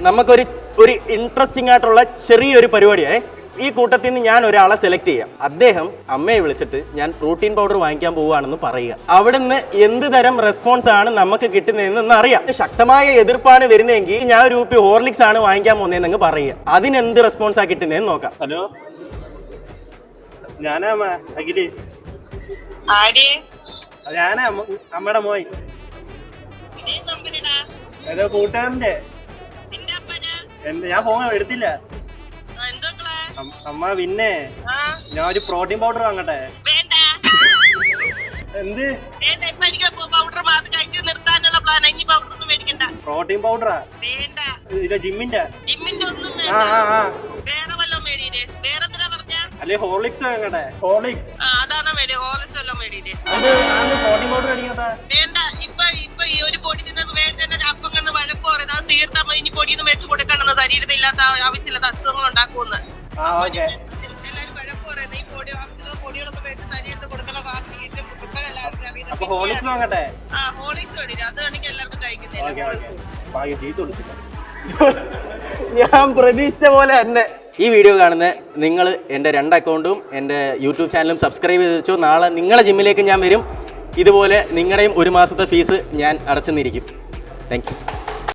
നമുക്കൊരു ഇൻട്രസ്റ്റിംഗ് ആയിട്ടുള്ള ചെറിയൊരു പരിപാടിയായി. ഈ കൂട്ടത്തിൽ നിന്ന് ഞാൻ ഒരാളെ സെലക്ട് ചെയ്യാം. അദ്ദേഹം അമ്മയെ വിളിച്ചിട്ട് ഞാൻ പ്രോട്ടീൻ പൗഡർ വാങ്ങിക്കാൻ പോവുകയാണെന്ന് പറയുക. അവിടുന്ന് എന്ത് തരം റെസ്പോൺസ് ആണ് നമുക്ക് കിട്ടുന്നതെന്ന് അറിയാം. ശക്തമായ എതിർപ്പാണ് വരുന്നതെങ്കിൽ ഞാൻ ഒരു കുപ്പി ഹോർലിക്സ് ആണ് വാങ്ങിക്കാൻ പോകുന്നതെന്ന് പറയുക. അതിനെന്ത് റെസ്പോൺസ് ആ കിട്ടുന്നതെന്ന് നോക്കാം. ഹലോ, ഞാനാ അഖില്. ഞാനാ അമ്മയുടെ മോയ്. ഏതോ കൂട്ടുകാരന്റെ. ഞാൻ ഫോൺ എടുത്തില്ല. അമ്മ പിന്നെ ഞാൻ ഒരു പ്രോട്ടീൻ പൗഡർ വാങ്ങട്ടെ? എന്ത് പ്രോട്ടീൻ പൗഡറാ? ഇല്ല, ജിമ്മിന്റെ. അല്ലെ ഹോർലിക്സ് വാങ്ങട്ടെ? ഹോർലിക്സ് പ്രോട്ടീൻ പൗഡർ അടിക്കട്ടാ? പൊടിയൊന്നും മേടിച്ചു കൊടുക്കണമെന്ന് ശരീരത്തില്ലാത്ത ആവശ്യമില്ലാത്ത അസുഖങ്ങൾ ഉണ്ടാക്കുമെന്ന് എല്ലാരും വഴക്ക് പറയുന്നത്. ഈ പൊടികളൊക്കെ മേടിച്ച് ശരീരത്തിൽ കൊടുക്കുന്ന അപ്പൊ ഹോർലിക്സ് വാങ്ങട്ടെ? ഹോർലിക്സ് വേണ്ടില്ല, അത് വേണമെങ്കിൽ എല്ലാവർക്കും കഴിക്കുന്നില്ല. ഞാൻ പ്രതീക്ഷിച്ച പോലെ തന്നെ ഈ വീഡിയോ കാണുന്ന നിങ്ങൾ എൻ്റെ 2 അക്കൗണ്ടും എൻ്റെ യൂട്യൂബ് ചാനലും സബ്സ്ക്രൈബ് ചെയ്ത് വെച്ചോ. നാളെ നിങ്ങളുടെ ജിമ്മിലേക്ക് ഞാൻ വരും. ഇതുപോലെ നിങ്ങളുടെയും 1 മാസത്തെ ഫീസ് ഞാൻ അടച്ചെന്നിരിക്കും. Thank you.